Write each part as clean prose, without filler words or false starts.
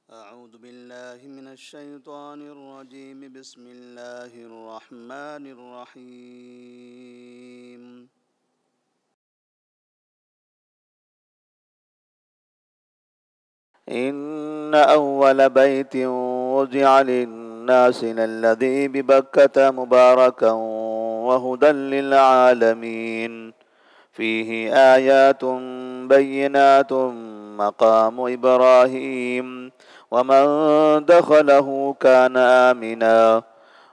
أعوذ بالله من الشيطان الرجيم بسم الله الرحمن الرحيم إن أول بيت وضع للناس للذي ببكة مباركا وهدى للعالمين فيه آيات بينات مقام إبراهيم ومن دخله كان آمنا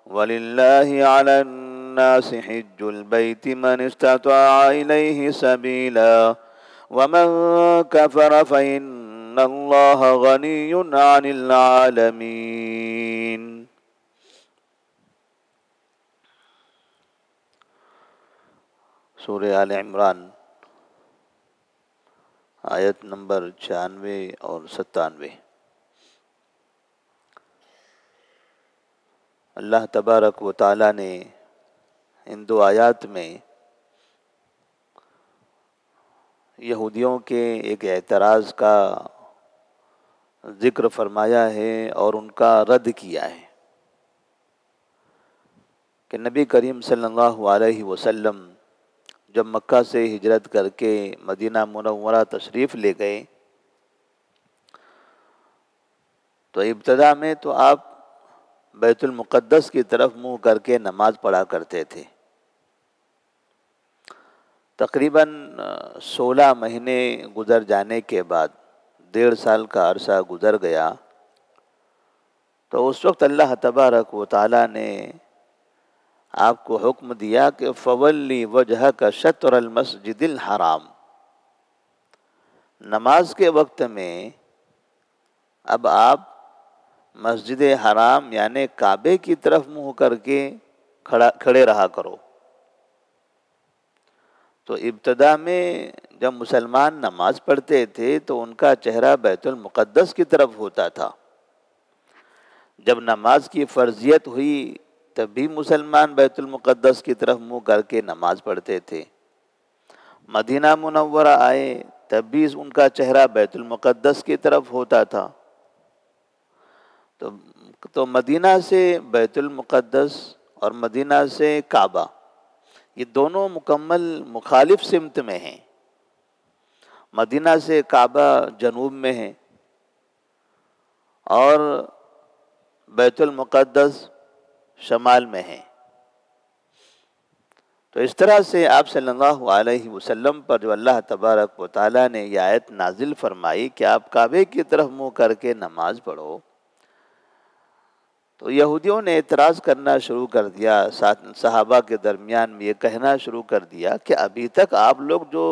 ولله على الناس حج البيت من استطاع إليه سبيلا ومن كفر فإن الله غني عن العالمين. سورہ آل عمران آیت نمبر 96 اور 97. اللہ تبارک و تعالیٰ نے ان دو آیات میں یہودیوں کے ایک اعتراض کا ذکر فرمایا ہے اور ان کا رد کیا ہے کہ نبی کریم صلی اللہ علیہ وسلم جب مکہ سے ہجرت کر کے مدینہ منورہ تشریف لے گئے تو ابتدا میں تو آپ بیت المقدس کی طرف منہ کر کے نماز پڑھا کرتے تھے. تقریباً 16 مہینے گزر جانے کے بعد 1.5 سال کا عرصہ گزر گیا تو اس وقت اللہ تبارک و تعالیٰ نے آپ کو حکم دیا کہ فولی وجہک شطر المسجد الحرام. نماز کے وقت میں اب آپ مسجد حرام یعنی کعبے کی طرف منہ کر کے کھڑے رہا کرو. تو ابتدا میں جب مسلمان نماز پڑھتے تھے تو ان کا چہرہ بیت المقدس کی طرف ہوتا تھا. جب نماز کی فرضیت ہوئی تب بھی مسلمان بیت المقدس کی طرف منہ کر کے نماز پڑھتے تھے. مدینہ منورہ آئے تب بھی ان کا چہرہ بیت المقدس کی طرف ہوتا تھا. تو مدینہ سے بیت المقدس اور مدینہ سے کعبہ یہ دونوں مکمل مخالف سمت میں ہیں. مدینہ سے کعبہ جنوب میں ہے اور بیت المقدس شمال میں ہے. تو اس طرح سے آپ صلی اللہ علیہ وسلم پر جو اللہ تبارک و تعالیٰ نے یہ آیت نازل فرمائی کہ آپ کعبے کی طرف منہ کر کے نماز پڑھو تو یہودیوں نے اعتراض کرنا شروع کر دیا. صحابہ کے درمیان میں یہ کہنا شروع کر دیا کہ ابھی تک آپ لوگ جو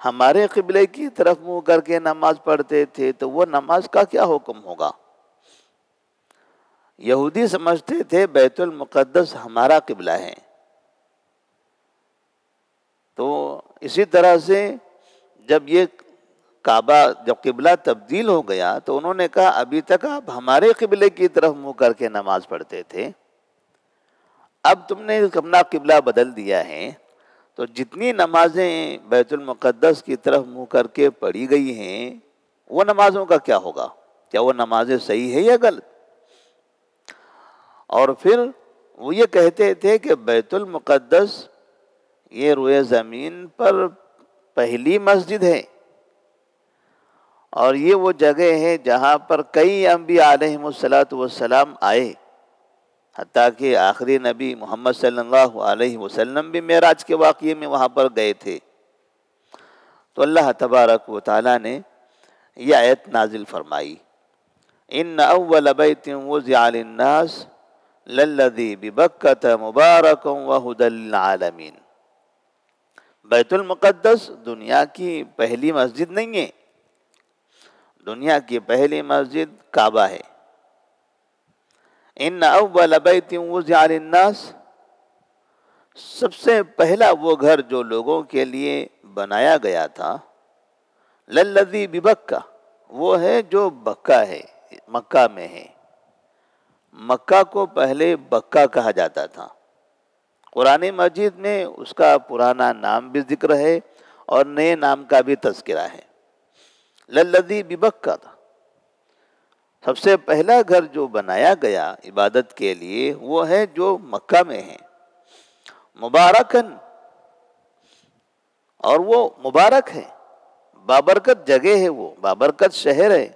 ہمارے قبلے کی طرف منہ کر کے نماز پڑھتے تھے تو وہ نماز کا کیا حکم ہوگا. یہودی سمجھتے تھے بیت المقدس ہمارا قبلہ ہے. تو اسی طرح سے جب یہ کعبہ جب قبلہ تبدیل ہو گیا تو انہوں نے کہا ابھی تک آپ ہمارے قبلے کی طرف منہ کر کے نماز پڑھتے تھے, اب تم نے اپنا قبلہ بدل دیا ہے تو جتنی نمازیں بیت المقدس کی طرف منہ کر کے پڑھی گئی ہیں وہ نمازوں کا کیا ہوگا, کیا وہ نمازیں صحیح ہے یا غلط. اور پھر وہ یہ کہتے تھے کہ بیت المقدس یہ روئے زمین پر پہلی مسجد ہے اور یہ وہ جگہ ہے جہاں پر کئی انبیاء علیہم السلام آئے, حتیٰ کہ آخری نبی محمد صلی اللہ علیہ وسلم بھی معراج کے واقعے میں وہاں پر گئے تھے. تو اللہ تبارک و تعالیٰ نے یہ آیت نازل فرمائی ان اول بیت وضع للناس للذی ببکۃ مبارکا وہدی للعالمین. بیت المقدس دنیا کی پہلی مسجد نہیں ہے, دنیا کی پہلی مسجد کعبہ ہے. ان اول بیت وضع للناس, سب سے پہلا وہ گھر جو لوگوں کے لیے بنایا گیا تھا, للذی ببکہ وہ ہے جو بکہ ہے, مکہ میں ہے. مکہ کو پہلے بکہ کہا جاتا تھا. قرآن مجید میں اس کا پرانا نام بھی ذکر ہے اور نئے نام کا بھی تذکرہ ہے. للذی ببکہ, سب سے پہلا گھر جو بنایا گیا عبادت کے لیے وہ ہے جو مکہ میں ہے، مبارکن، اور وہ مبارک ہے، بابرکت جگہ ہے، وہ بابرکت شہر ہے،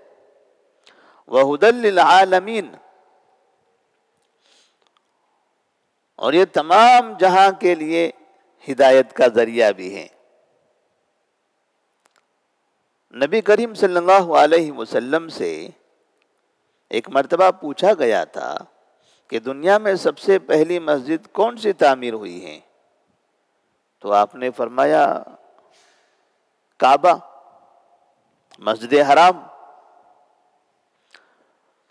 وَهُدًى لِّلْعَالَمِينَ، اور یہ تمام جہاں کے لیے ہدایت کا ذریعہ بھی ہے۔ نبی کریم صلی اللہ علیہ وسلم سے ایک مرتبہ پوچھا گیا تھا کہ دنیا میں سب سے پہلی مسجد کون سی تعمیر ہوئی ہے؟ تو آپ نے فرمایا کعبہ، مسجد حرام۔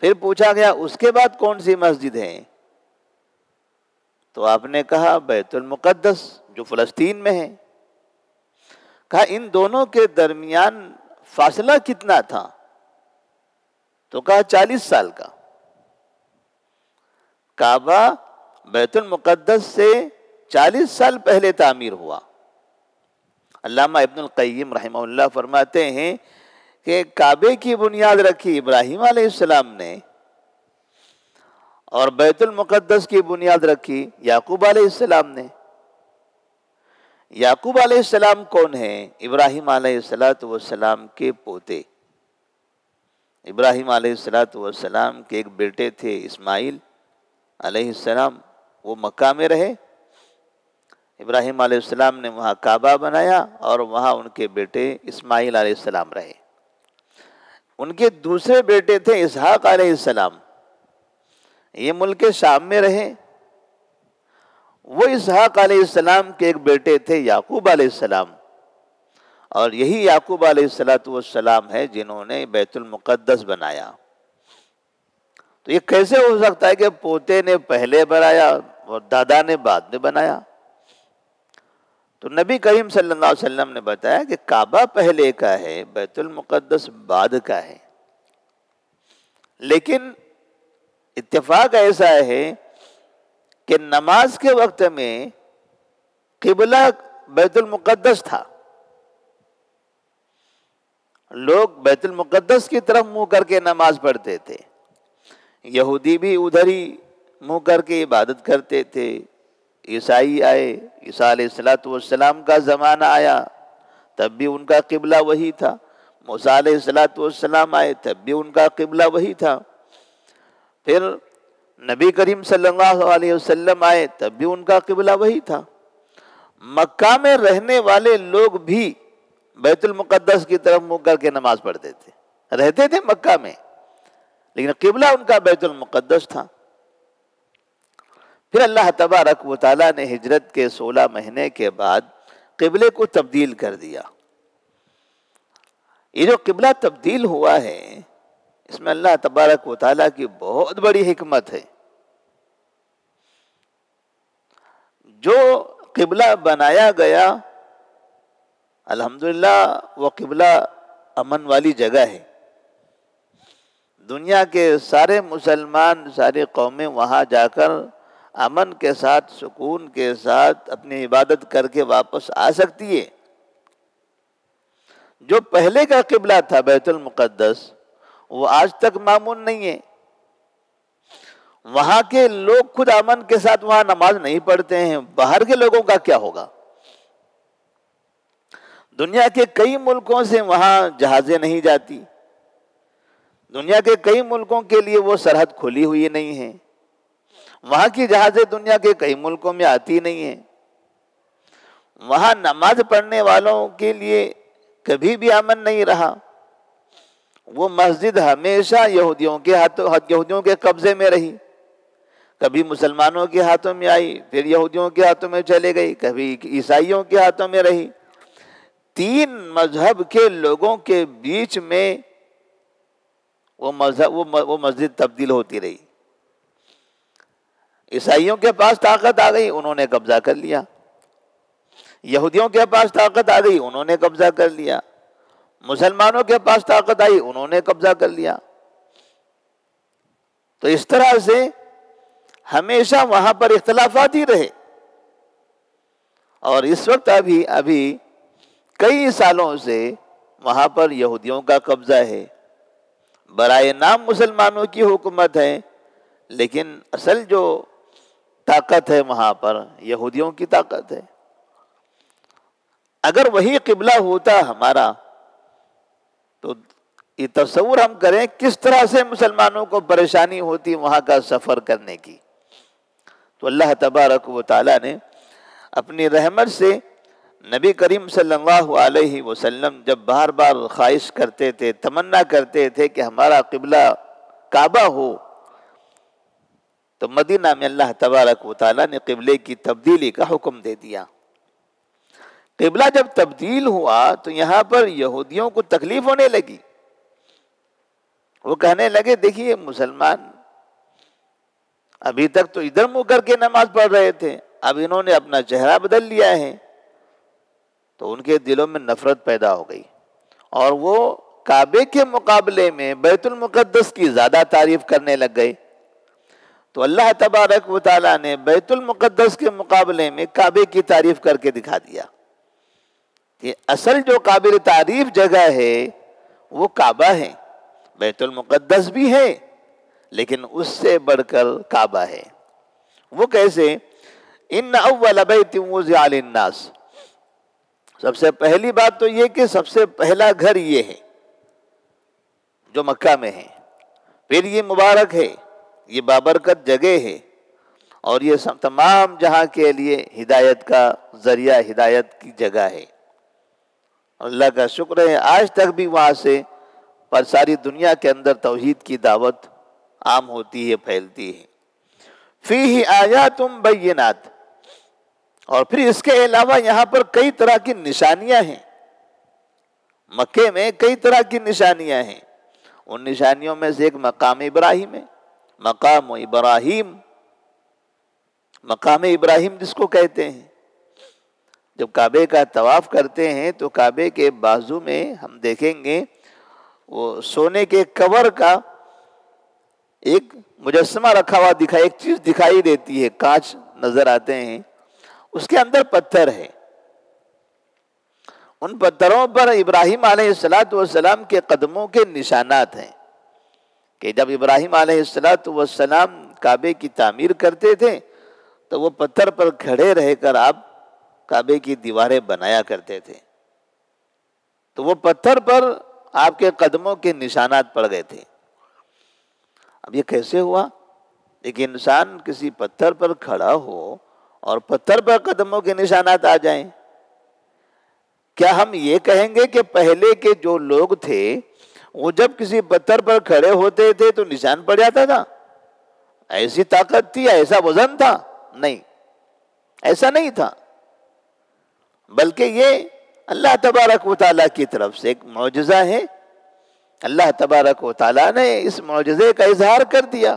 پھر پوچھا گیا اس کے بعد کون سی مسجد ہے؟ تو آپ نے کہا بیت المقدس جو فلسطین میں ہے۔ کہا ان دونوں کے درمیان فاصلہ کتنا تھا؟ تو کہا 40 سال کا۔ کعبہ بیت المقدس سے 40 سال پہلے تعمیر ہوا۔ علامہ ابن القیم رحمہ اللہ فرماتے ہیں کہ کعبے کی بنیاد رکھی ابراہیم علیہ السلام نے، اور بیت المقدس کی بنیاد رکھی یعقوب علیہ السلام نے۔ یعقوب علیہ السلام کون ہیں؟ ابراہیم علیہ السلام کے پوتے۔ ابراہیم علیہ السلام کے ایک بیٹے تھے اسماعیل علیہ السلام، وہ مکہ میں رہے۔ ابراہیم علیہ السلام نے وہاں کعبہ بنایا اور وہاں ان کے بیٹے اسماعیل علیہ السلام رہے۔ ان کے دوسرے بیٹے تھے اسحاق علیہ السلام، یہ ملک شام میں رہے۔ وہ اسحاق علیہ السلام کے ایک بیٹے تھے یعقوب علیہ السلام، اور یہی یعقوب علیہ السلام ہے جنہوں نے بیت المقدس بنایا۔ تو یہ کیسے ہو سکتا ہے کہ پوتے نے پہلے بنایا اور دادا نے بعد میں بنایا؟ تو نبی کریم صلی اللہ علیہ وسلم نے بتایا کہ کعبہ پہلے کا ہے، بیت المقدس بعد کا ہے۔ لیکن اتفاق ایسا ہے کہ نماز کے وقت میں قبلہ بیت المقدس تھا، لوگ بیت المقدس کی طرف منہ کر کے نماز پڑھتے تھے، یہودی بھی ادھر ہی منہ کر کے عبادت کرتے تھے، عیسائی آئے، عیسیٰ علیہ السلام کا زمانہ آیا تب بھی ان کا قبلہ وہی تھا، موسیٰ علیہ السلام آئے تب بھی ان کا قبلہ وہی تھا، پھر نبی کریم صلی اللہ علیہ وسلم آئے تب بھی ان کا قبلہ وہی تھا۔ مکہ میں رہنے والے لوگ بھی بیت المقدس کی طرف منہ کر کے نماز پڑھتے تھے، رہتے تھے مکہ میں، لیکن قبلہ ان کا بیت المقدس تھا۔ پھر اللہ تبارک و تعالیٰ نے ہجرت کے 16 مہینے کے بعد قبلے کو تبدیل کر دیا۔ یہ جو قبلہ تبدیل ہوا ہے اس میں اللہ تبارک و تعالیٰ کی بہت بڑی حکمت ہے۔ جو قبلہ بنایا گیا الحمدللہ وہ قبلہ امن والی جگہ ہے، دنیا کے سارے مسلمان، ساری قومیں وہاں جا کر امن کے ساتھ، سکون کے ساتھ اپنی عبادت کر کے واپس آ سکتی ہے۔ جو پہلے کا قبلہ تھا بیت المقدس وہ آج تک معمول نہیں ہے، وہاں کے لوگ خود امن کے ساتھ وہاں نماز نہیں پڑھتے ہیں، باہر کے لوگوں کا کیا ہوگا؟ دنیا کے کئی ملکوں سے وہاں جہازیں نہیں جاتی، دنیا کے کئی ملکوں کے لیے وہ سرحد کھلی ہوئی نہیں ہے، وہاں کی جہازیں دنیا کے کئی ملکوں میں آتی نہیں ہیں، وہاں نماز پڑھنے والوں کے لیے کبھی بھی امن نہیں رہا۔ وہ مسجد ہمیشہ یہودیوں کے قبضے میں رہی، کبھی مسلمانوں کے ہاتھوں میں آئی، پھر یہودیوں کے ہاتھوں میں چلے گئی، کبھی عیسائیوں کے ہاتھوں میں رہی۔ 3 مذہب کے لوگوں کے بیچ میں وہ مسجد تبدیل ہوتی رہی۔ عیسائیوں کے پاس طاقت آ گئی، انہوں نے قبضہ کر لیا، یہودیوں کے پاس طاقت آ گئی، انہوں نے قبضہ کر لیا، مسلمانوں کے پاس طاقت آئی، انہوں نے قبضہ کر لیا۔ تو اس طرح سے ہمیشہ وہاں پر اختلافات ہی رہے، اور اس وقت ابھی کئی سالوں سے وہاں پر یہودیوں کا قبضہ ہے، برائے نام مسلمانوں کی حکومت ہے، لیکن اصل جو طاقت ہے وہاں پر یہودیوں کی طاقت ہے۔ اگر وہی قبلہ ہوتا ہمارا تو یہ تصور ہم کریں کس طرح سے مسلمانوں کو پریشانی ہوتی وہاں کا سفر کرنے کی۔ تو اللہ تبارک و تعالیٰ نے اپنی رحمت سے نبی کریم صلی اللہ علیہ وسلم جب بار بار خواہش کرتے تھے، تمنا کرتے تھے کہ ہمارا قبلہ کعبہ ہو، تو مدینہ میں اللہ تبارک و تعالیٰ نے قبلے کی تبدیلی کا حکم دے دیا۔ قبلہ جب تبدیل ہوا تو یہاں پر یہودیوں کو تکلیف ہونے لگی۔ وہ کہنے لگے دیکھیے مسلمان ابھی تک تو ادھر منہ کر کے نماز پڑھ رہے تھے، اب انہوں نے اپنا چہرہ بدل لیا ہے۔ تو ان کے دلوں میں نفرت پیدا ہو گئی اور وہ کعبے کے مقابلے میں بیت المقدس کی زیادہ تعریف کرنے لگ گئے۔ تو اللہ تبارک و تعالیٰ نے بیت المقدس کے مقابلے میں کعبے کی تعریف کر کے دکھا دیا کہ اصل جو قابل تعریف جگہ ہے وہ کعبہ ہے، بیت المقدس بھی ہے لیکن اس سے بڑھ کر کعبہ ہے۔ وہ کیسے؟ ان اول بیت وضع للناس، سب سے پہلی بات تو یہ کہ سب سے پہلا گھر یہ ہے جو مکہ میں ہے، پھر یہ مبارک ہے، یہ بابرکت جگہ ہے، اور یہ تمام جہاں کے لیے ہدایت کا ذریعہ، ہدایت کی جگہ ہے۔ اللہ کا شکر ہے آج تک بھی وہاں سے پر ساری دنیا کے اندر توحید کی دعوت عام ہوتی ہے، پھیلتی ہے۔ فیہ آیات بینات، اور پھر اس کے علاوہ یہاں پر کئی طرح کی نشانیاں ہیں۔ مکے میں کئی طرح کی نشانیاں ہیں، ان نشانیوں میں سے ایک مقام ابراہیم ہے۔ مقام ابراہیم، مقام ابراہیم جس کو کہتے ہیں، جب کعبے کا طواف کرتے ہیں تو کعبے کے بازو میں ہم دیکھیں گے وہ سونے کے کور کا ایک مجسمہ رکھا ہوا ایک چیز دکھائی دیتی ہے، کانچ نظر آتے ہیں، اس کے اندر پتھر ہے۔ ان پتھروں پر ابراہیم علیہ السلام کے قدموں کے نشانات ہیں کہ جب ابراہیم علیہ السلام کعبے کی تعمیر کرتے تھے تو وہ پتھر پر کھڑے رہ کر آپ کعبے کی دیواریں بنایا کرتے تھے، تو وہ پتھر پر آپ کے قدموں کے نشانات پڑ گئے تھے۔ اب یہ کیسے ہوا؟ ایک انسان کسی پتھر پر کھڑا ہو اور پتھر پر قدموں کے نشانات آ جائیں؟ کیا ہم یہ کہیں گے کہ پہلے کے جو لوگ تھے وہ جب کسی پتھر پر کھڑے ہوتے تھے تو نشان پڑ جاتا تھا؟ ایسی طاقت تھی، ایسا وزن تھا؟ نہیں، ایسا نہیں تھا، بلکہ یہ اللہ تبارک و تعالیٰ کی طرف سے ایک معجزہ ہے۔ اللہ تبارک و تعالیٰ نے اس معجزے کا اظہار کر دیا،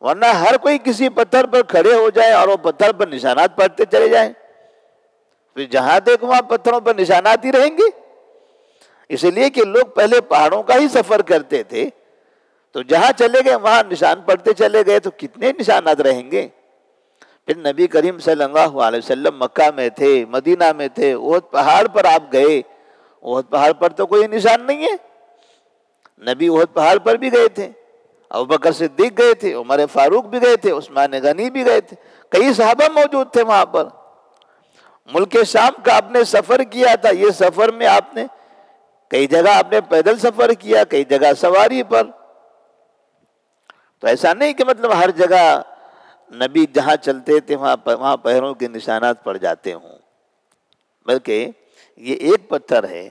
ورنہ ہر کوئی کسی پتھر پر کھڑے ہو جائے اور وہ پتھر پر نشانات پڑتے چلے جائیں، پھر جہاں دیکھو وہاں پتھروں پر نشانات ہی رہیں گے۔ اس لیے کہ لوگ پہلے پہاڑوں کا ہی سفر کرتے تھے، تو جہاں چلے گئے وہاں نشان پڑتے چلے گئے، تو کتنے نشانات رہیں گے۔ پھر نبی کریم صلی اللہ علیہ وسلم مکہ میں تھے، مدینہ میں تھے، احد پہاڑ پر آپ گئے، احد پہاڑ پر تو کوئی نشان نہیں ہے۔ نبی احد پہاڑ پر بھی گئے تھے، ابوبکر صدیق گئے تھے، عمر فاروق بھی گئے تھے، عثمان غنی بھی گئے تھے، کئی صحابہ موجود تھے وہاں پر۔ ملک شام کا آپ نے سفر کیا تھا، یہ سفر میں آپ نے کئی جگہ آپ نے پیدل سفر کیا، کئی جگہ سواری پر۔ تو ایسا نہیں کہ مطلب ہر جگہ نبی جہاں چلتے تھے وہاں پیروں کے نشانات پڑ جاتے ہوں، بلکہ یہ ایک پتھر ہے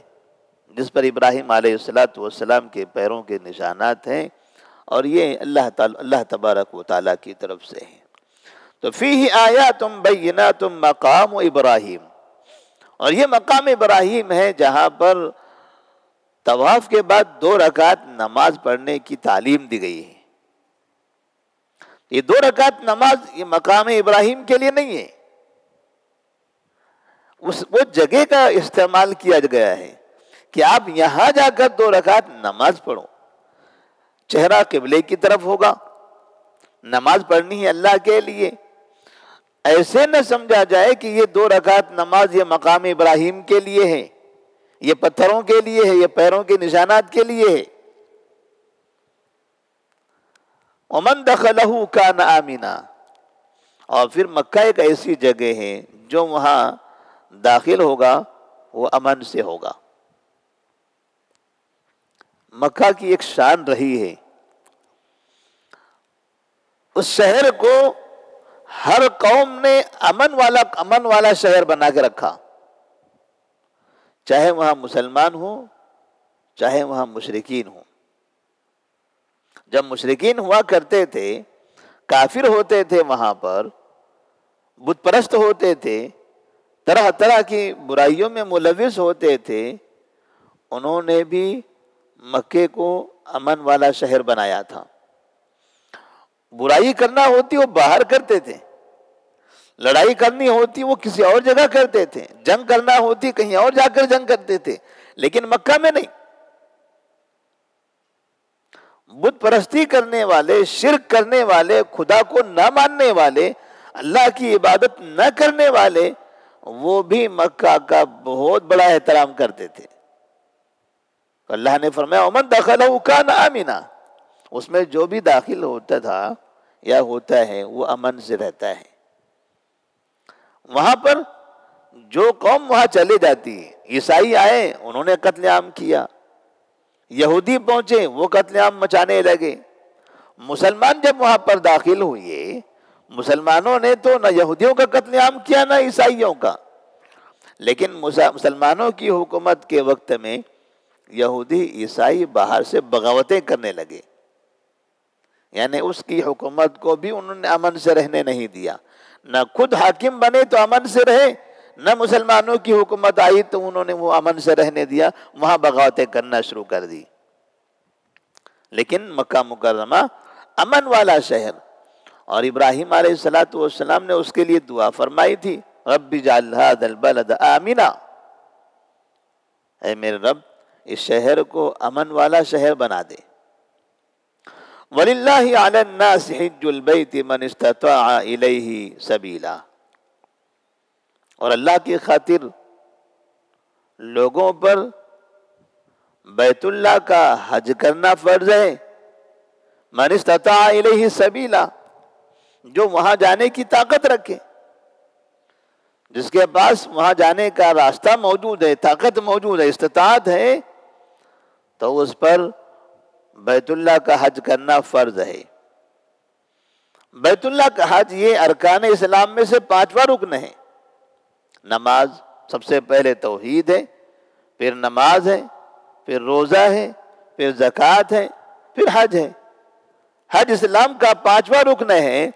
جس پر ابراہیم علیہ السلام کے پیروں کے نشانات ہیں، اور یہ اللہ تبارک و تعالیٰ کی طرف سے ہے۔ تو فیہ آیات بینات مقام ابراہیم، اور یہ مقام ابراہیم ہے جہاں پر طواف کے بعد 2 رکعت نماز پڑھنے کی تعلیم دی گئی ہے۔ یہ 2 رکعت نماز یہ مقام ابراہیم کے لیے نہیں ہے، وہ جگہ کا استعمال کیا گیا ہے کہ آپ یہاں جا کر 2 رکعت نماز پڑھو، چہرہ قبلے کی طرف ہوگا، نماز پڑھنی ہے اللہ کے لیے۔ ایسے نہ سمجھا جائے کہ یہ 2 رکعت نماز یہ مقام ابراہیم کے لیے ہے، یہ پتھروں کے لیے ہے، یہ پیروں کے نشانات کے لیے ہے۔ ومن دخلہ کان آمنا، اور پھر مکہ ایک ایسی جگہ ہے جو وہاں داخل ہوگا وہ امن سے ہوگا۔ مکہ کی ایک شان رہی ہے، اس شہر کو ہر قوم نے امن والا شہر بنا کے رکھا، چاہے وہاں مسلمان ہوں چاہے وہاں مشرکین ہوں۔ جب مشرکین ہوا کرتے تھے، کافر ہوتے تھے، وہاں پر بت پرست ہوتے تھے، طرح طرح کی برائیوں میں ملوث ہوتے تھے، انہوں نے بھی مکے کو امن والا شہر بنایا تھا۔ برائی کرنا ہوتی وہ باہر کرتے تھے، لڑائی کرنی ہوتی وہ کسی اور جگہ کرتے تھے، جنگ کرنا ہوتی کہیں اور جا کر جنگ کرتے تھے، لیکن مکہ میں نہیں۔ بت پرستی کرنے والے، شرک کرنے والے، خدا کو نہ ماننے والے، اللہ کی عبادت نہ کرنے والے، وہ بھی مکہ کا بہت بڑا احترام کرتے تھے۔ اللہ نے فرمایا ومن دخلہ کان آمنا، اس میں جو بھی داخل ہوتا تھا یا ہوتا ہے وہ امن سے رہتا ہے۔ وہاں پر جو قوم وہاں چلے جاتی ہے، عیسائی آئے انہوں نے قتل عام کیا، یہودی پہنچے وہ قتل عام مچانے لگے، مسلمان جب وہاں پر داخل ہوئے، مسلمانوں نے تو نہ یہودیوں کا قتل عام کیا نہ عیسائیوں کا، لیکن مسلمانوں کی حکومت کے وقت میں یہودی عیسائی باہر سے بغاوتیں کرنے لگے، یعنی اس کی حکومت کو بھی انہوں نے امن سے رہنے نہیں دیا، نہ خود حاکم بنے تو امن سے رہے، نہ مسلمانوں کی حکومت آئی تو انہوں نے وہ امن سے رہنے دیا، وہاں بغاوتیں کرنا شروع کر دی۔ لیکن مکہ مکرمہ امن والا شہر، اور ابراہیم علیہ السلام نے اس کے لیے دعا فرمائی تھی، رب اجعل ھذا البلد آمنا، اے میرے رب اس شہر کو امن والا شہر بنا دے۔ وَلِلَّهِ عَلَى النَّاسِ حِجُّ الْبَيْتِ مَنِ اسْتَطَاعَ إِلَيْهِ سَبِيلًا، اور اللہ کی خاطر لوگوں پر بیت اللہ کا حج کرنا فرض ہے، مَنِ اسْتَطَاعَ إِلَيْهِ سَبِيلًا، جو وہاں جانے کی طاقت رکھے، جس کے پاس وہاں جانے کا راستہ موجود ہے، طاقت موجود ہے، استطاعت ہے، تو اس پر بیت اللہ کا حج کرنا فرض ہے۔ بیت اللہ کا حج یہ ارکان اسلام میں سے 5واں رکن ہے۔ نماز سب سے پہلے توحید ہے، پھر نماز ہے، پھر روزہ ہے، پھر زکوٰۃ ہے، پھر حج ہے۔ حج اسلام کا 5واں رکن ہے،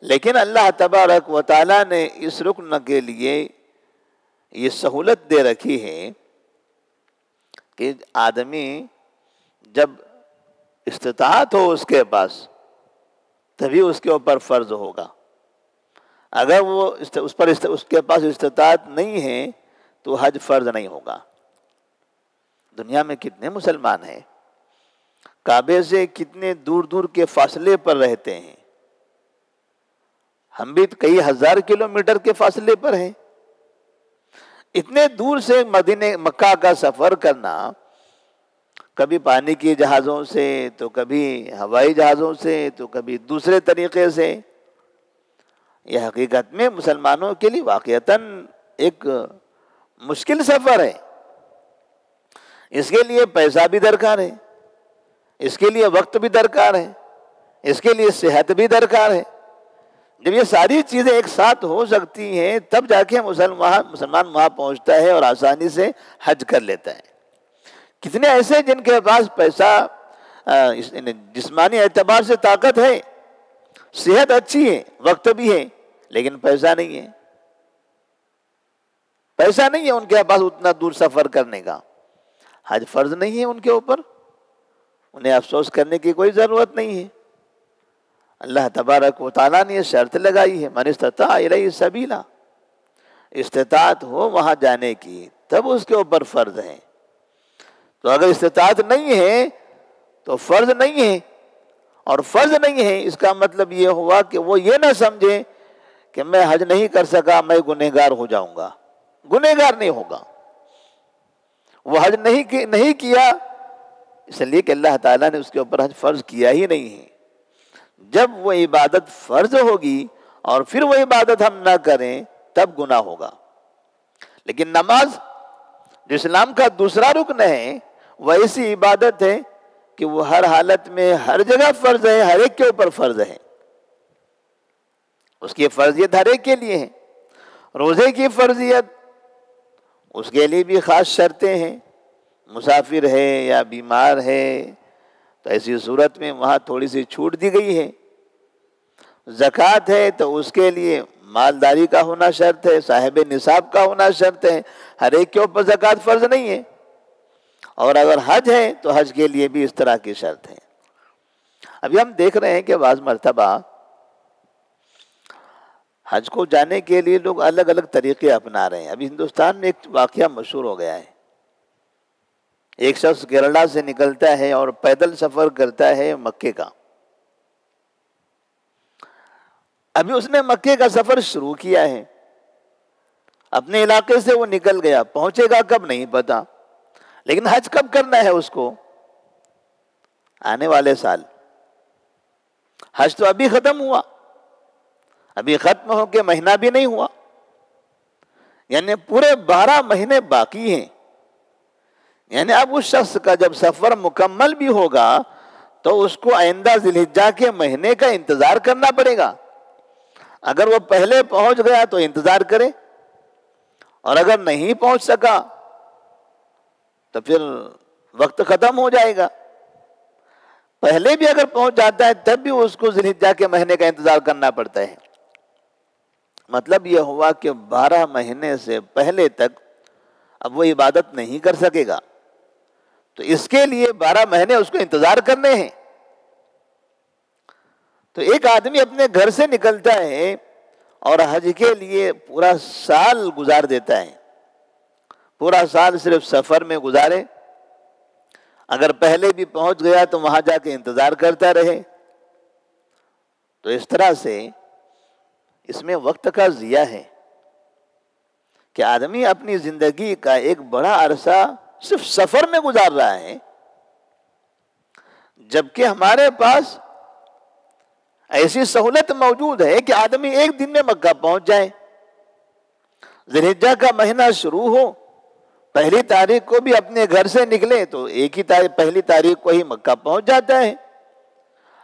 لیکن اللہ تبارک و تعالیٰ نے اس رکن کے لیے یہ سہولت دے رکھی ہے کہ آدمی جب استطاعت ہو اس کے پاس تبھی اس کے اوپر فرض ہوگا، اگر وہ اس کے پاس استطاعت نہیں ہے تو حج فرض نہیں ہوگا۔ دنیا میں کتنے مسلمان ہیں کعبے سے کتنے دور دور کے فاصلے پر رہتے ہیں، ہم بھی کئی ہزار کلومیٹر کے فاصلے پر ہیں۔ اتنے دور سے مکہ کا سفر کرنا، کبھی پانی کی جہازوں سے تو کبھی ہوائی جہازوں سے تو کبھی دوسرے طریقے سے، یہ حقیقت میں مسلمانوں کے لیے واقعتاً ایک مشکل سفر ہے۔ اس کے لیے پیسہ بھی درکار ہے، اس کے لیے وقت بھی درکار ہے، اس کے لیے صحت بھی درکار ہے۔ جب یہ ساری چیزیں ایک ساتھ ہو سکتی ہیں تب جا کے مسلمان وہاں پہنچتا ہے اور آسانی سے حج کر لیتا ہے۔ کتنے ایسے جن کے پاس پیسہ جسمانی اعتبار سے طاقت ہے، صحت اچھی ہے، وقت بھی ہے، لیکن پیسہ نہیں ہے، پیسہ نہیں ہے ان کے پاس اتنا دور سفر کرنے کا۔ حج فرض نہیں ہے ان کے اوپر، انہیں افسوس کرنے کی کوئی ضرورت نہیں ہے۔ اللہ تبارک و تعالیٰ نے یہ شرط لگائی ہے، من استطاع الیہ سبیلا، استطاعت ہو وہاں جانے کی تب اس کے اوپر فرض ہے۔ تو اگر استطاعت نہیں ہے تو فرض نہیں ہے، اور فرض نہیں ہے اس کا مطلب یہ ہوا کہ وہ یہ نہ سمجھے کہ میں حج نہیں کر سکا میں گنہگار ہو جاؤں گا، گنہگار نہیں ہوگا۔ وہ حج نہیں کیا اس لیے کہ اللہ تعالیٰ نے اس کے اوپر حج فرض کیا ہی نہیں ہے۔ جب وہ عبادت فرض ہوگی اور پھر وہ عبادت ہم نہ کریں تب گناہ ہوگا. لیکن نماز جو اسلام کا دوسرا رکن ہے وہ ایسی عبادت ہے کہ وہ ہر حالت میں ہر جگہ فرض ہے، ہر ایک کے اوپر فرض ہے. اس کی فرضیت ہر ایک کے لیے ہے. روزے کی فرضیت اس کے لیے بھی خاص شرطیں ہیں. مسافر ہے یا بیمار ہے تو ایسی صورت میں وہاں تھوڑی سی چھوٹ دی گئی ہے. زکوٰۃ ہے تو اس کے لیے مالداری کا ہونا شرط ہے، صاحب نصاب کا ہونا شرط ہے. ہر ایک کے اوپر زکوٰۃ فرض نہیں ہے. اور اگر حج ہے تو حج کے لیے بھی اس طرح کی شرط ہے. ابھی ہم دیکھ رہے ہیں کہ بعض مرتبہ حج کو جانے کے لیے لوگ الگ الگ طریقے اپنا رہے ہیں. ابھی ہندوستان میں ایک واقعہ مشہور ہو گیا ہے. ایک شخص کیرلا سے نکلتا ہے اور پیدل سفر کرتا ہے مکے کا. ابھی اس نے مکے کا سفر شروع کیا ہے، اپنے علاقے سے وہ نکل گیا، پہنچے گا کب نہیں پتا. لیکن حج کب کرنا ہے اس کو؟ آنے والے سال. حج تو ابھی ختم ہوا، ابھی ختم ہو کے مہینہ بھی نہیں ہوا، یعنی پورے 12 مہینے باقی ہیں. یعنی اب اس شخص کا جب سفر مکمل بھی ہوگا تو اس کو آئندہ ذی الحجہ کے مہینے کا انتظار کرنا پڑے گا. اگر وہ پہلے پہنچ گیا تو انتظار کرے، اور اگر نہیں پہنچ سکا تو پھر وقت ختم ہو جائے گا. پہلے بھی اگر پہنچ جاتا ہے تب بھی اس کو ذی الحجہ کے مہینے کا انتظار کرنا پڑتا ہے. مطلب یہ ہوا کہ 12 مہینے سے پہلے تک اب وہ عبادت نہیں کر سکے گا. تو اس کے لیے 12 مہینے اس کو انتظار کرنے ہیں. تو ایک آدمی اپنے گھر سے نکلتا ہے اور حج کے لیے پورا سال گزار دیتا ہے. پورا سال صرف سفر میں گزارے. اگر پہلے بھی پہنچ گیا تو وہاں جا کے انتظار کرتا رہے. تو اس طرح سے اس میں وقت کا ضیاع ہے کہ آدمی اپنی زندگی کا ایک بڑا عرصہ صرف سفر میں گزار رہا ہے، جبکہ ہمارے پاس ایسی سہولت موجود ہے کہ آدمی ایک دن میں مکہ پہنچ جائے. ذی الحجہ کا مہینہ شروع ہو، پہلی تاریخ کو بھی اپنے گھر سے نکلے تو ایک ہی پہلی تاریخ کو ہی مکہ پہنچ جاتا ہے.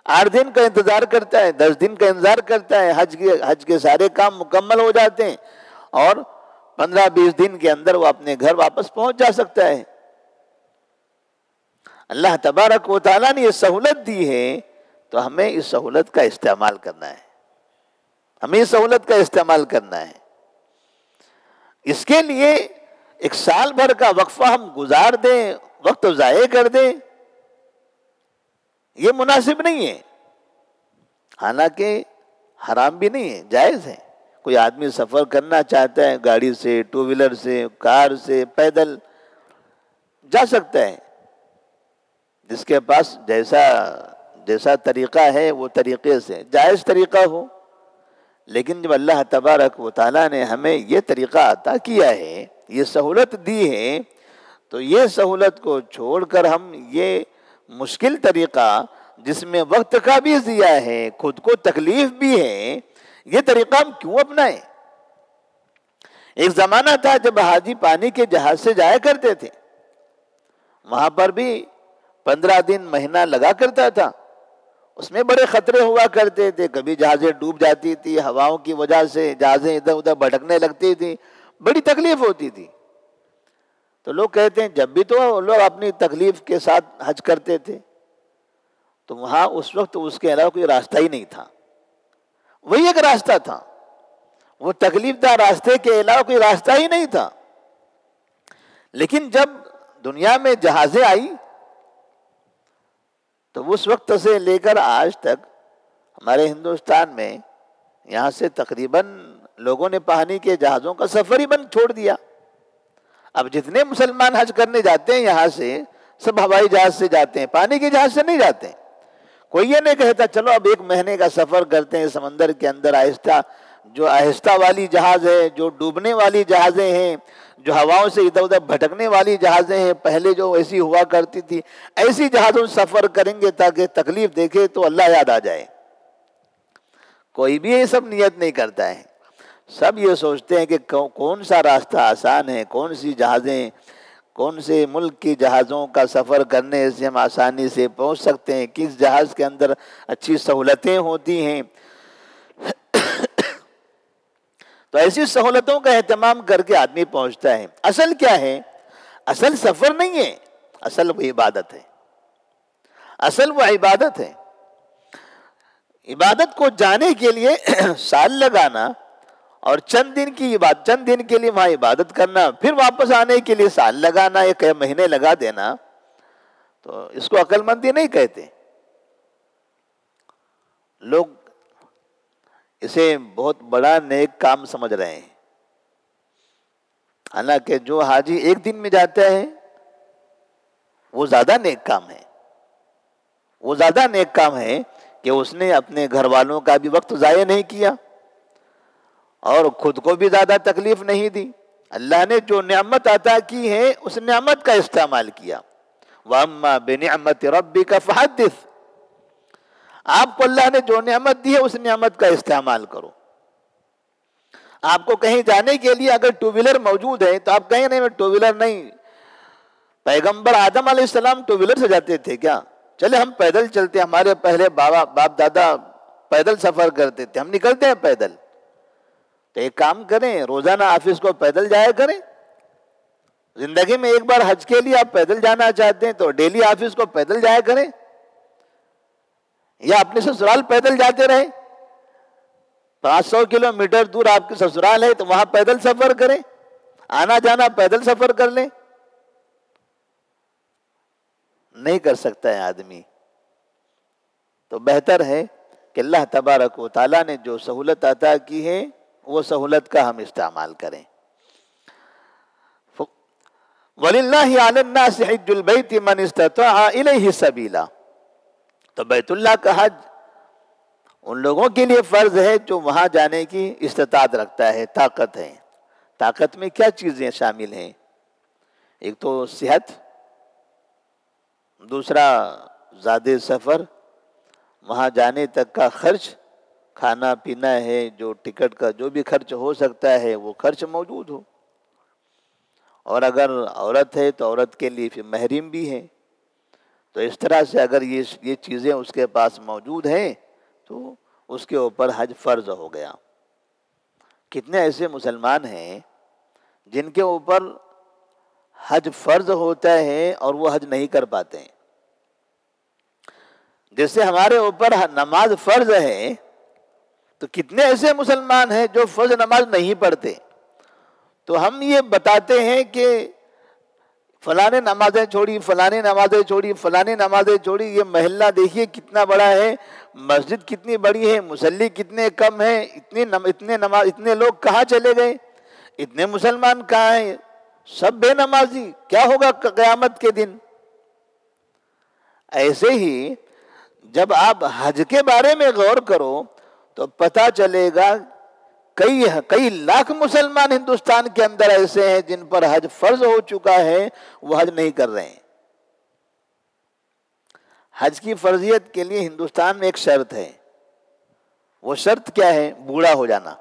8 دن کا انتظار کرتا ہے، 10 دن کا انتظار کرتا ہے، حج کے سارے کام مکمل ہو جاتے ہیں اور 15-20 دن کے اندر وہ اپنے گھر واپس پہنچ جا سکتا ہے. اللہ تبارک و تعالیٰ نے یہ سہولت دی ہے تو ہمیں اس سہولت کا استعمال کرنا ہے. ہمیں اس سہولت کا استعمال کرنا ہے. اس کے لیے ایک سال بھر کا وقفہ ہم گزار دیں، وقت ضائع کر دیں، یہ مناسب نہیں ہے. حالانکہ حرام بھی نہیں ہے، جائز ہے. کوئی آدمی سفر کرنا چاہتا ہے گاڑی سے، 2 ویلر سے، کار سے، پیدل جا سکتا ہے. جس کے پاس جیسا طریقہ ہے وہ طریقے سے جائز طریقہ ہو. لیکن جب اللہ تبارک و تعالیٰ نے ہمیں یہ طریقہ عطا کیا ہے، یہ سہولت دی ہے، تو یہ سہولت کو چھوڑ کر ہم یہ مشکل طریقہ جس میں وقت کا بھی ضیاع ہے، خود کو تکلیف بھی ہے، یہ طریقہ ہم کیوں اپنائیں؟ ایک زمانہ تھا جب حاجی پانی کے جہاز سے جایا کرتے تھے، وہاں پر بھی 15 دن مہینہ لگا کرتا تھا. اس میں بڑے خطرے ہوا کرتے تھے. کبھی جہازیں ڈوب جاتی تھی، ہواؤں کی وجہ سے جہازیں ادھر ادھر بھٹکنے لگتی تھی، بڑی تکلیف ہوتی تھی. تو لوگ کہتے ہیں جب بھی تو لوگ اپنی تکلیف کے ساتھ حج کرتے تھے، تو وہاں اس وقت اس کے علاوہ کوئی راستہ ہی نہیں تھا. وہی ایک راستہ تھا، وہ تکلیف دہ راستے کے علاوہ کوئی راستہ ہی نہیں تھا. لیکن جب دنیا میں جہازیں آئی تو اس وقت سے لے کر آج تک ہمارے ہندوستان میں یہاں سے تقریباً لوگوں نے پانی کے جہازوں کا سفر ہی بند چھوڑ دیا. اب جتنے مسلمان حج کرنے جاتے ہیں یہاں سے سب ہوائی جہاز سے جاتے ہیں، پانی کے جہاز سے نہیں جاتے. کوئی یہ نہیں کہتا چلو اب 1 مہینے کا سفر کرتے ہیں سمندر کے اندر. آہستہ والی جہاز ہے، جو ڈوبنے والی جہازیں ہیں، جو ہواؤں سے ادھر ادھر بھٹکنے والی جہازیں ہیں، پہلے جو ایسی ہوا کرتی تھی، ایسی جہازوں سفر کریں گے تاکہ تکلیف دیکھے تو اللہ یاد آ جائے. کوئی بھی یہ سب نیت نہیں کرتا ہے. سب یہ سوچتے ہیں کہ کون سا راستہ آسان ہے، کون سی جہازیں، کون سے ملک کی جہازوں کا سفر کرنے سے ہم آسانی سے پہنچ سکتے ہیں، کس جہاز کے اندر اچھی سہولتیں ہوتی ہیں. تو ایسی سہولتوں کا اہتمام کر کے آدمی پہنچتا ہے. اصل کیا ہے؟ اصل سفر نہیں ہے، اصل وہ عبادت ہے. اصل وہ عبادت ہے. عبادت کو جانے کے لیے سال لگانا اور چند دن کی عبادت، چند دن کے لیے وہاں عبادت کرنا، پھر واپس آنے کے لیے سال لگانا، ایک مہینے لگا دینا، تو اس کو عقل مندی نہیں کہتے. لوگ اسے بہت بڑا نیک کام سمجھ رہے ہیں. حالانکہ جو حاجی ایک دن میں جاتا ہے وہ زیادہ نیک کام ہے. وہ زیادہ نیک کام ہے کہ اس نے اپنے گھر والوں کا بھی وقت ضائع نہیں کیا اور خود کو بھی زیادہ تکلیف نہیں دی. اللہ نے جو نعمت عطا کی ہے اس نعمت کا استعمال کیا. وَأَمَّا بِنِعْمَةِ رَبِّكَ فَحَدِّثْ. آپ کو اللہ نے جو نعمت دی ہے اس نعمت کا استعمال کرو. آپ کو کہیں جانے کے لیے اگر ٹو ویلر موجود ہے تو آپ کہیں نہیں میں ٹو ویلر نہیں. پیغمبر آدم علیہ السلام ٹو ویلر سے جاتے تھے کیا؟ چلے ہم پیدل چلتے، ہمارے پہلے باپ دادا پیدل سفر کرتے تھے، ہم نکلتے ہیں پیدل. تو ایک کام کریں، روزانہ آفس کو پیدل جایا کریں. زندگی میں ایک بار حج کے لیے آپ پیدل جانا چاہتے ہیں تو ڈیلی آفس کو پیدل جایا کریں، یا اپنے سسرال پیدل جاتے رہیں. 500 کلومیٹر دور آپ کے سسرال ہے تو وہاں پیدل سفر کریں، آنا جانا پیدل سفر کر لیں. نہیں کر سکتا ہے آدمی. تو بہتر ہے کہ اللہ تبارک و تعالیٰ نے جو سہولت عطا کی ہے وہ سہولت کا ہم استعمال کریں. وَلِلَّهِ عَلَى النَّاسِ حِجُّ الْبَيْتِ مَنِ اسْتَطَاعَ إِلَيْهِ سَبِيلًا. تو بیت اللہ کا حج ان لوگوں کے لیے فرض ہے جو وہاں جانے کی استطاعت رکھتا ہے، طاقت ہے. طاقت میں کیا چیزیں شامل ہیں؟ ایک تو صحت، دوسرا زادِ سفر، وہاں جانے تک کا خرچ، کھانا پینا ہے، جو ٹکٹ کا جو بھی خرچ ہو سکتا ہے وہ خرچ موجود ہو. اور اگر عورت ہے تو عورت کے لیے پھر محرم بھی ہے. تو اس طرح سے اگر یہ چیزیں اس کے پاس موجود ہیں تو اس کے اوپر حج فرض ہو گیا. کتنے ایسے مسلمان ہیں جن کے اوپر حج فرض ہوتا ہے اور وہ حج نہیں کر پاتے ہیں. جیسے ہمارے اوپر نماز فرض ہے تو کتنے ایسے مسلمان ہیں جو فرض نماز نہیں پڑھتے. تو ہم یہ بتاتے ہیں کہ فلانے نمازیں چھوڑی، فلانے نمازیں چھوڑی، فلانے نمازیں چھوڑی. یہ محلہ دیکھیے کتنا بڑا ہے، مسجد کتنی بڑی ہے، مصلی کتنے کم ہیں، اتنے لوگ کہاں چلے گئے، اتنے مسلمان کہاں ہیں، سب بے نمازی، کیا ہوگا قیامت کے دن. ایسے ہی جب آپ حج کے بارے میں غور کرو تو پتہ چلے گا کئی لاکھ مسلمان ہندوستان کے اندر ایسے ہیں جن پر حج فرض ہو چکا ہے، وہ حج نہیں کر رہے ہیں. حج کی فرضیت کے لیے ہندوستان میں ایک شرط ہے. وہ شرط کیا ہے؟ بوڑھا ہو جانا.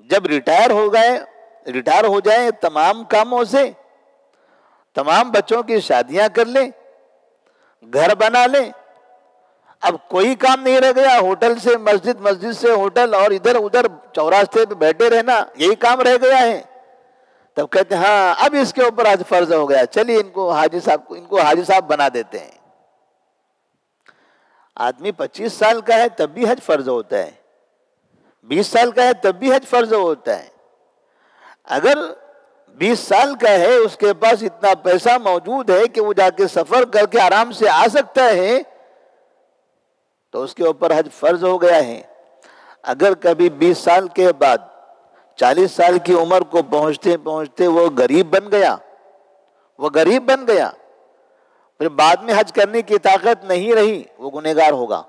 جب ریٹائر ہو جائیں تمام کاموں سے، تمام بچوں کی شادیاں کر لیں، گھر بنا لیں، اب کوئی کام نہیں رہ گیا، ہوٹل سے مسجد، مسجد سے ہوٹل اور ادھر ادھر چوراستے پہ بیٹھے رہنا، یہی کام رہ گیا ہے. تب کہتے ہیں ہاں اب اس کے اوپر حج فرض ہو گیا، چلیے ان کو حاجی صاحب بنا دیتے ہیں. آدمی 25 سال کا ہے تب بھی حج فرض ہوتا ہے، 20 سال کا ہے تب بھی حج فرض ہوتا ہے. اگر 20 سال کا ہے، اس کے پاس اتنا پیسہ موجود ہے کہ وہ جا کے سفر کر کے آرام سے آ سکتا ہے تو اس کے اوپر حج فرض ہو گیا ہے. اگر کبھی 20 سال کے بعد 40 سال کی عمر کو پہنچتے پہنچتے وہ غریب بن گیا، پھر بعد میں حج کرنے کی طاقت نہیں رہی، وہ گنہگار ہوگا.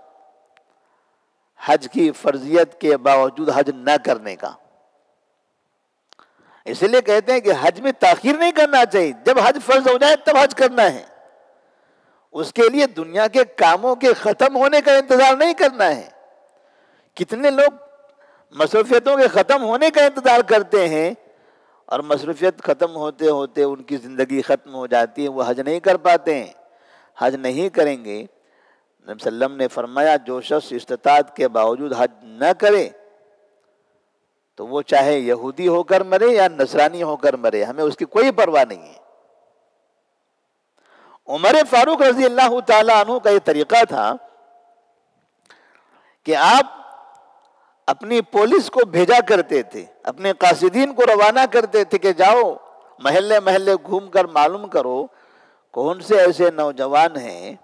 حج کی فرضیت کے باوجود حج نہ کرنے کا. اس لیے کہتے ہیں کہ حج میں تاخیر نہیں کرنا چاہیے، جب حج فرض ہو جائے تب حج کرنا ہے. اس کے لیے دنیا کے کاموں کے ختم ہونے کا انتظار نہیں کرنا ہے. کتنے لوگ مصروفیتوں کے ختم ہونے کا انتظار کرتے ہیں اور مصروفیت ختم ہوتے ہوتے ان کی زندگی ختم ہو جاتی ہے، وہ حج نہیں کر پاتے ہیں. حج نہیں کریں گے. نبی صلی اللہ علیہ وسلم نے فرمایا جو شخص استطاعت کے باوجود حج نہ کرے تو وہ چاہے یہودی ہو کر مرے یا نصرانی ہو کر مرے، ہمیں اس کی کوئی پرواہ نہیں ہے. عمر فاروق رضی اللہ تعالیٰ عنہ کا یہ طریقہ تھا کہ آپ اپنی پولیس کو بھیجا کرتے تھے، اپنے قاصدین کو روانہ کرتے تھے کہ جاؤ محلے محلے گھوم کر معلوم کرو کون سے ایسے نوجوان ہیں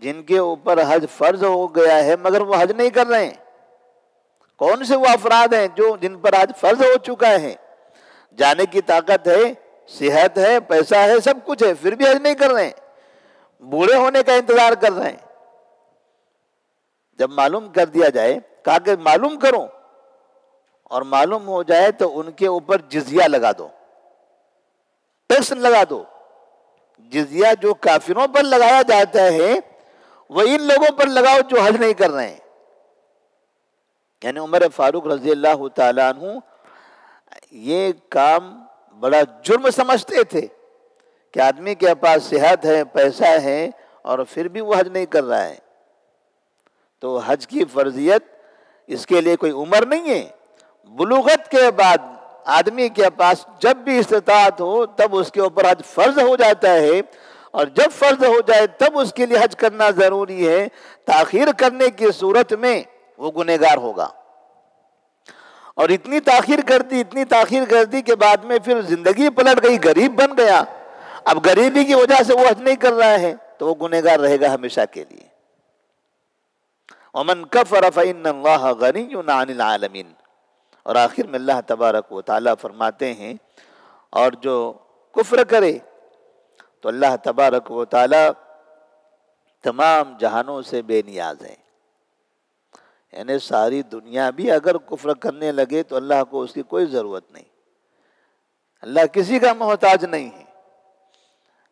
جن کے اوپر حج فرض ہو گیا ہے مگر وہ حج نہیں کر رہے ہیں، کون سے وہ افراد ہیں جن پر حج فرض ہو چکا ہے، جانے کی طاقت ہے، صحت ہے، پیسہ ہے، سب کچھ ہے، پھر بھی حج نہیں کر رہے ہیں، بوڑھے ہونے کا انتظار کر رہے ہیں. جب معلوم کر دیا جائے، کہا کہ معلوم کرو اور معلوم ہو جائے تو ان کے اوپر جزیہ لگا دو، ٹیکس لگا دو. جزیہ جو کافروں پر لگایا جاتا ہے وہ ان لوگوں پر لگاؤ جو حج نہیں کر رہے ہیں. یعنی عمر فاروق رضی اللہ تعالیٰ عنہ یہ کام بڑا جرم سمجھتے تھے کہ آدمی کے پاس صحت ہے، پیسہ ہے اور پھر بھی وہ حج نہیں کر رہا ہے. تو حج کی فرضیت اس کے لیے کوئی عمر نہیں ہے. بلوغت کے بعد آدمی کے پاس جب بھی استطاعت ہو تب اس کے اوپر حج فرض ہو جاتا ہے، اور جب فرض ہو جائے تب اس کے لیے حج کرنا ضروری ہے. تاخیر کرنے کی صورت میں وہ گنہگار ہوگا. اور اتنی تاخیر کر دی کہ بعد میں پھر زندگی پلٹ گئی، غریب بن گیا، اب غریبی کی وجہ سے وہ حج نہیں کر رہا ہے تو وہ گنہگار رہے گا ہمیشہ کے لیے. ومن کفر فإن اللہ غنی عن العالمین. اور آخر میں اللہ تبارک و تعالیٰ فرماتے ہیں اور جو کفر کرے تو اللہ تبارک و تعالیٰ تمام جہانوں سے بے نیاز ہے. یعنی ساری دنیا بھی اگر کفر کرنے لگے تو اللہ کو اس کی کوئی ضرورت نہیں. اللہ کسی کا محتاج نہیں ہے.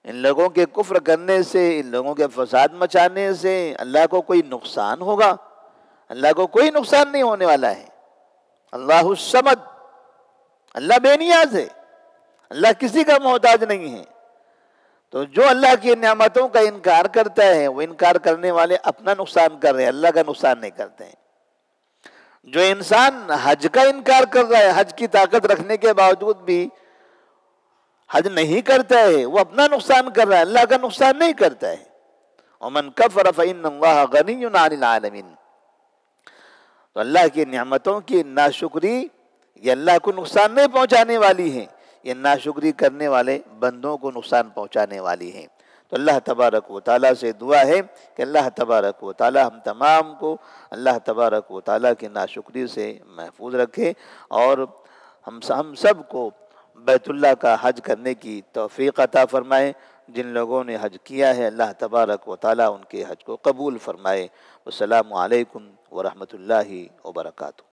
ان لوگوں کے کفر کرنے سے، ان لوگوں کے فساد مچانے سے اللہ کو کوئی نقصان ہوگا؟ اللہ کو کوئی نقصان نہیں ہونے والا ہے. اللہ الصمد، اللہ بے نیاز ہے، اللہ کسی کا محتاج نہیں ہے. تو جو اللہ کی نعمتوں کا انکار کرتا ہے وہ انکار کرنے والے اپنا نقصان کر رہے ہیں، اللہ کا نقصان نہیں کرتے ہیں. جو انسان حج کا انکار کر رہا ہے، حج کی طاقت رکھنے کے باوجود بھی حج نہیں کرتا ہے، وہ اپنا نقصان کر رہا ہے، اللہ کا نقصان نہیں کرتا ہے. ومن کفر فإن اللہ غنی عن العالمین. تو اللہ کی نعمتوں کی ناشکری یہ اللہ کو نقصان نہیں پہنچانے والی ہے، یہ ناشکری کرنے والے بندوں کو نقصان پہنچانے والی ہیں. تو اللہ تبارک و تعالیٰ سے دعا ہے کہ اللہ تبارک و تعالیٰ ہم تمام کو اللہ تبارک و تعالیٰ کی ناشکری سے محفوظ رکھے اور ہم سب کو بیت اللہ کا حج کرنے کی توفیق عطا فرمائے. جن لوگوں نے حج کیا ہے اللہ تبارک و تعالیٰ ان کے حج کو قبول فرمائے. والسلام علیکم ورحمۃ اللہ وبرکاتہ.